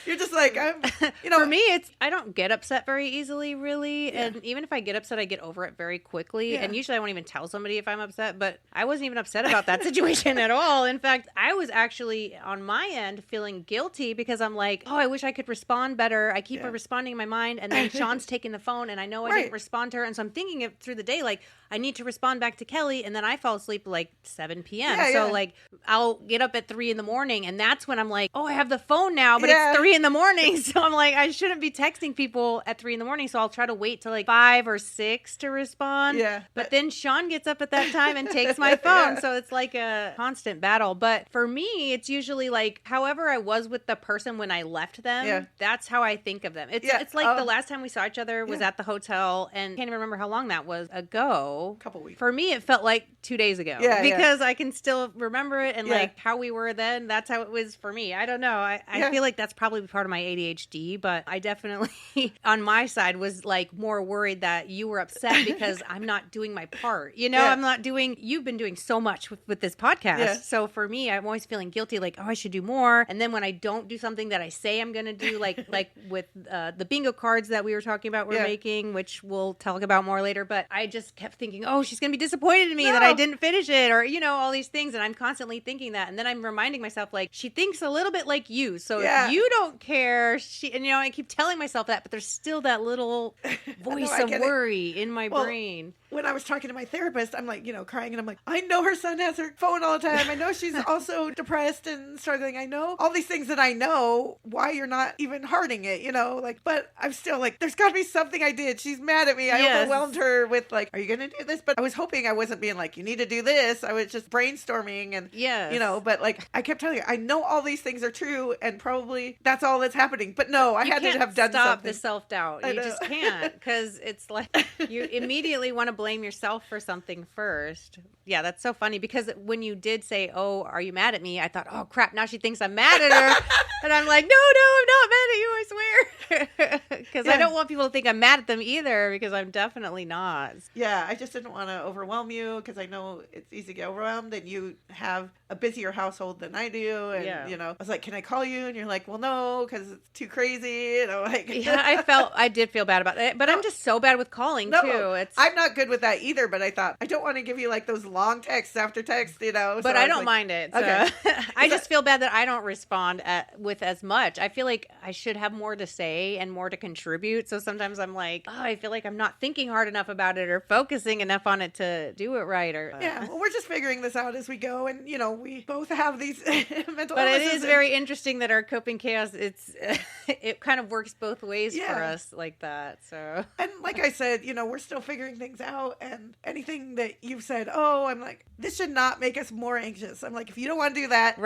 you're just like, For me, I don't get upset very easily, really. Yeah. And even if I get upset, I get over it very quickly. Yeah. And usually I won't even tell somebody if I'm upset, but I wasn't even upset about that situation at all. In fact, I was actually on my end feeling guilty because I'm like, oh, I wish I could respond better. I keep responding in my mind. And then Sean's taking the phone and I know I didn't respond to her. And so I'm thinking it through the day, like, I need to respond back to Kelly. And then I fall asleep like 7 p.m. Like I'll get up at 3 a.m. and that's when I'm like, oh, I have the phone now now, but it's 3 a.m. So I'm like, I shouldn't be texting people at 3 a.m. So I'll try to wait till like 5 or 6 to respond. Yeah. But then Sean gets up at that time and takes my phone. So it's like a constant battle. But for me, it's usually like however I was with the person when I left them, that's how I think of them. It's like the last time we saw each other was at the hotel, and I can't even remember how long that was ago. A couple weeks. For me, it felt like 2 days ago. Because I can still remember it, and like how we were then, that's how it was for me. I don't know. I feel like that's probably part of my ADHD, but I definitely, on my side, was like more worried that you were upset because I'm not doing my part. You know, I'm not doing, you've been doing so much with this podcast. Yeah. So for me, I'm always feeling guilty, like, oh, I should do more. And then when I don't do something that I say I'm going to do, like with the bingo cards that we were talking about we're making, which we'll talk about more later, but I just kept thinking, oh, she's going to be disappointed in me that I didn't finish it, or, you know, all these things. And I'm constantly thinking that. And then I'm reminding myself, like, she thinks a little bit like you. So if you don't care, and, you know, I keep telling myself that, but there's still that little voice of worry in my brain. When I was talking to my therapist, I'm like, you know, crying, and I'm like, I know her son has her phone all the time. I know she's also depressed and struggling. I know all these things that I know why you're not even hearting it, you know, like, but I'm still like, there's got to be something I did. She's mad at me. I overwhelmed her with like, are you going to do this? But I was hoping I wasn't being like, you need to do this. I was just brainstorming and, you know, but like, I kept telling her, I know all these things are true and probably that's all that's happening. But no, I had to have done stop something. The self-doubt. You just can't, because it's like you immediately want to blame yourself for something first. Yeah, that's so funny, because when you did say, oh, are you mad at me? I thought, oh, crap, now she thinks I'm mad at her. And I'm like, no, I'm not mad at you, I swear. Because I don't want people to think I'm mad at them either, because I'm definitely not. Yeah, I just didn't want to overwhelm you, because I know it's easy to get overwhelmed, and you have a busier household than I do. And, you know, I was like, can I call you? And you're like, well, no, because it's too crazy. You know, like, I did feel bad about it, but I'm just so bad with calling too. I'm not good with that either, but I thought, I don't want to give you like those long texts after text, you know. But I don't mind it. So. Okay. I just feel bad that I don't respond with as much. I feel like I should have more to say and more to contribute. So sometimes I'm like, oh, I feel like I'm not thinking hard enough about it or focusing enough on it to do it right. Well, we're just figuring this out as we go. And, you know, we both have these mental But it is very interesting that our coping chaos, it kind of works both ways for us like that. So, and like I said, you know, we're still figuring things out, and anything that you've said, oh, I'm like, this should not make us more anxious. I'm like, if you don't want to do that,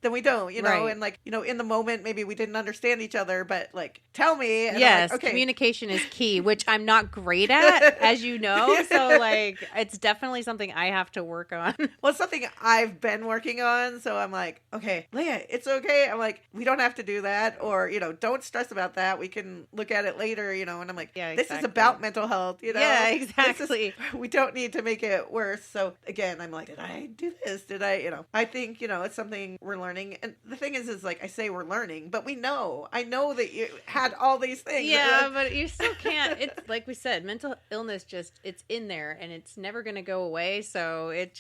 then we don't, you know, and like, you know, in the moment, maybe we didn't understand each other, but like, tell me. And yes. Like, okay. Communication is key, which I'm not great at, as you know. So like, it's definitely something I have to work on. Well, it's something I've been working on. So I'm like, okay, Leah, it's okay. I'm like, we don't have to do that, or, you know, don't stress about that. We can look at it later, you know, and I'm like, this is about mental health, you know? Yeah, exactly. We don't need to make it worse. So again, I'm like, did I do this? Did I, you know, I think, you know, it's something we're learning. And the thing is like, I say we're learning, but I know that you had all these things. Yeah, but you still can't. It's like we said, mental illness it's in there, and it's never going to go away. So it's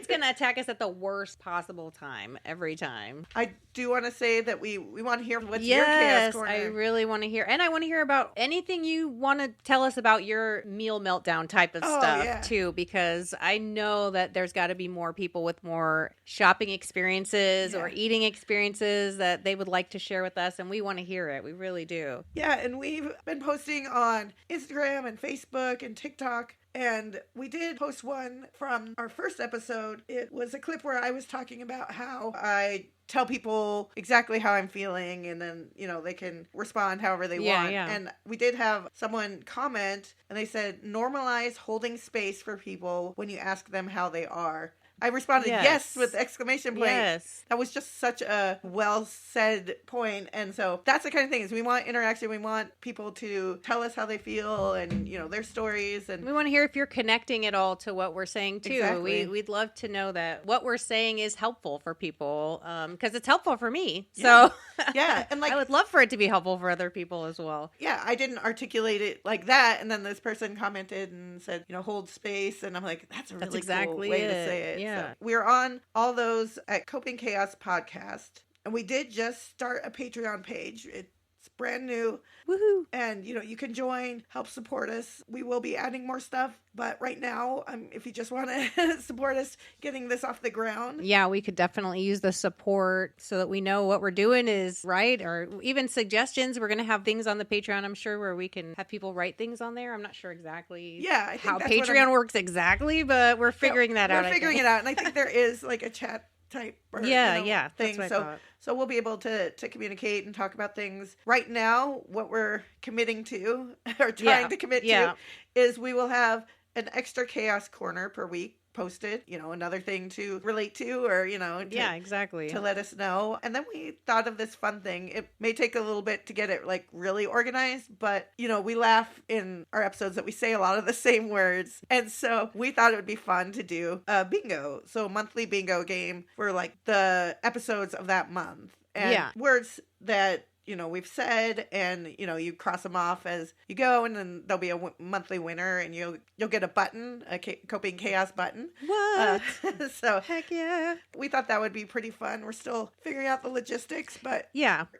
going to attack us at the worst possible time every time. I do want to say that we want to hear what's your chaos corner. I really want to hear, and I want to hear about anything you want to tell us about your meal meltdown type of stuff too, because I know that there's got to be more people with more shopping experiences or eating experiences that they would like to share with us, and we want to hear it. We really do. Yeah, and we've been posting on Instagram and Facebook and TikTok. And we did post one from our first episode. It was a clip where I was talking about how I tell people exactly how I'm feeling, and then, you know, they can respond however they want. Yeah. And we did have someone comment, and they said, normalize holding space for people when you ask them how they are. I responded yes with exclamation point. Yes. That was just such a well said point. And so that's the kind of thing is we want interaction. We want people to tell us how they feel and, you know, their stories. And we want to hear if you're connecting at all to what we're saying too. Exactly. We'd love to know that what we're saying is helpful for people, because it's helpful for me. So and like, I would love for it to be helpful for other people as well. Yeah. I didn't articulate it like that. And then this person commented and said, you know, hold space. And I'm like, that's a really cool way to say it. Yeah. So we're on all those at Coping Chaos Podcast. And we did just start a Patreon page. It's It's brand new. Woohoo. And, you can join, help support us. We will be adding more stuff. But right now, if you just want to support us getting this off the ground. Yeah, we could definitely use the support so that we know what we're doing is right, or even suggestions. We're going to have things on the Patreon, I'm sure, where we can have people write things on there. I'm not sure exactly I think how that's Patreon works exactly, but we're figuring that out. We're figuring it out. And I think there is like a chat type or, yeah, thing. That's what I thought. So we'll be able to communicate and talk about things. Right now, what we're committing to or trying to commit to is we will have an extra chaos corner per week posted, another thing to relate to or, exactly. To let us know. And then we thought of this fun thing. It may take a little bit to get it like really organized, but we laugh in our episodes that we say a lot of the same words. And so we thought it would be fun to do a bingo. So a monthly bingo game for like the episodes of that month. And words that we've said, and you cross them off as you go, and then there'll be a monthly winner, and you'll get a button, a Coping Chaos button. What? So heck yeah, we thought that would be pretty fun. We're still figuring out the logistics, but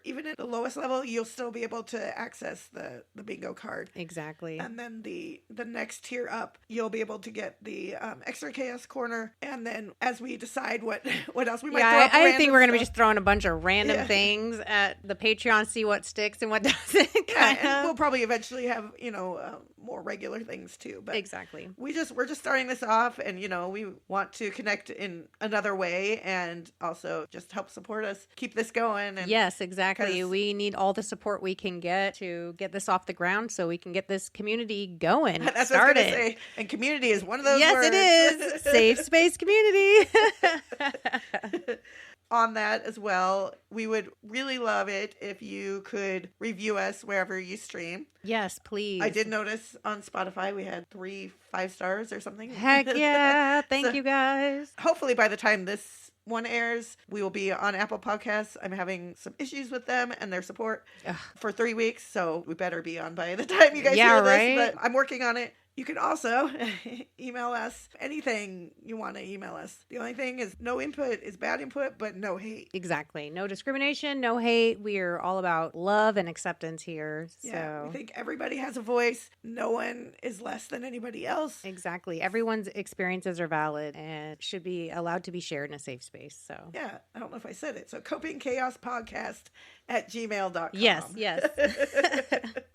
even at the lowest level, you'll still be able to access the bingo card. Exactly. And then the next tier up, you'll be able to get the extra chaos corner, and then as we decide what else we might throw up. I think we're gonna be just throwing a bunch of random things at the Patreon. See what sticks and what doesn't. And we'll probably eventually have more regular things too. But exactly, we're just starting this off, and we want to connect in another way, and also just help support us keep this going. And yes, exactly. We need all the support we can get to get this off the ground, so we can get this community going. That's what I was gonna say. And community is one of those. Yes, words. it is. Safe space community. On that as well, we would really love it if you could review us wherever you stream. Yes, please. I did notice on Spotify we had 3 5-stars or something. Heck yeah. Thank you guys. Hopefully by the time this one airs, we will be on Apple Podcasts. I'm having some issues with them and their support for 3 weeks, so we better be on by the time you guys hear this. But I'm working on it. You can also email us anything you want to email us. The only thing is no input is bad input, but no hate. Exactly. No discrimination, no hate. We are all about love and acceptance here. Yeah, we think everybody has a voice. No one is less than anybody else. Exactly. Everyone's experiences are valid and should be allowed to be shared in a safe space. So yeah, I don't know if I said it. So Coping Chaos Podcast @gmail.com. Yes.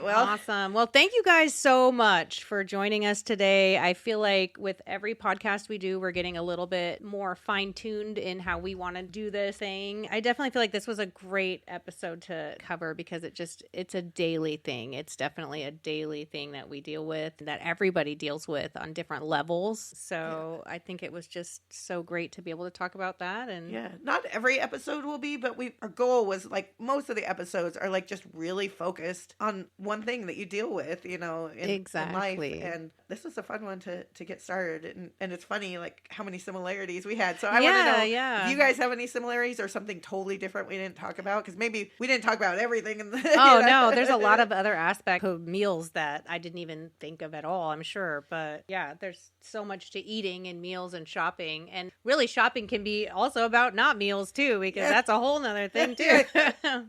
Well, awesome. Well, thank you guys so much for joining us today. I feel like with every podcast we do, we're getting a little bit more fine-tuned in how we want to do this thing. I definitely feel like this was a great episode to cover because it's a daily thing. It's definitely a daily thing that we deal with, that everybody deals with on different levels. So I think it was just so great to be able to talk about that. And not every episode will be, but our goal was like most of the episodes are like just really focused on one thing that you deal with, in life. And this was a fun one to get started. And it's funny, like how many similarities we had. So I want to know if you guys have any similarities or something totally different we didn't talk about, because maybe we didn't talk about everything. No, there's a lot of other aspects of meals that I didn't even think of at all, I'm sure. But yeah, there's so much to eating and meals and shopping. And really shopping can be also about not meals too, because that's a whole nother thing too.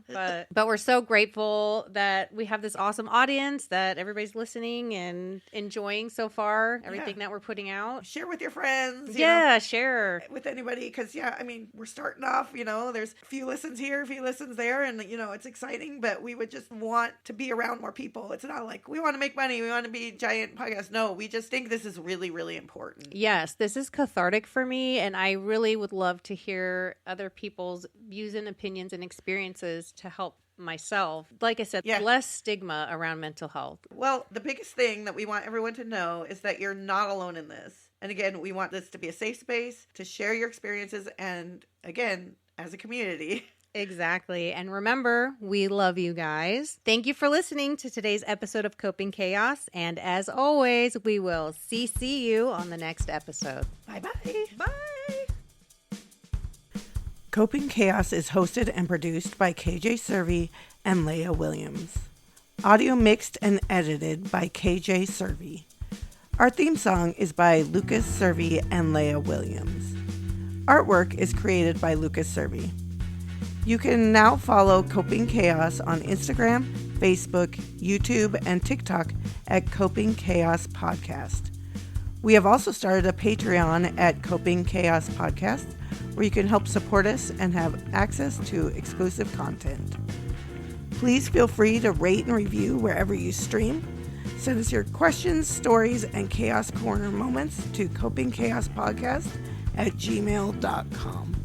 But we're so grateful that we have this awesome audience, that everybody's listening and enjoying so far everything that we're putting out. Share with your friends. Share with anybody, because we're starting off, there's a few listens here, a few listens there, and it's exciting, but we would just want to be around more people. It's not like we want to make money, we want to be giant podcasts. No, we just think this is really, really important. Yes, this is cathartic for me, and I really would love to hear other people's views and opinions and experiences to help myself. Like I said, less stigma around mental health. Well, the biggest thing that we want everyone to know is that you're not alone in this. And again, we want this to be a safe space to share your experiences, and again, as a community. Exactly. And remember, we love you guys. Thank you for listening to today's episode of Coping Chaos. And as always, we will see you on the next episode. Bye-bye. Bye. Coping Chaos is hosted and produced by KJ Servey and Leah Williams. Audio mixed and edited by KJ Servey. Our theme song is by Lucas Servey and Leah Williams. Artwork is created by Lucas Servey. You can now follow Coping Chaos on Instagram, Facebook, YouTube, and TikTok at Coping Chaos Podcast. We have also started a Patreon at Coping Chaos Podcast, where you can help support us and have access to exclusive content. Please feel free to rate and review wherever you stream. Send us your questions, stories, and Chaos Corner moments to copingchaospodcast@gmail.com.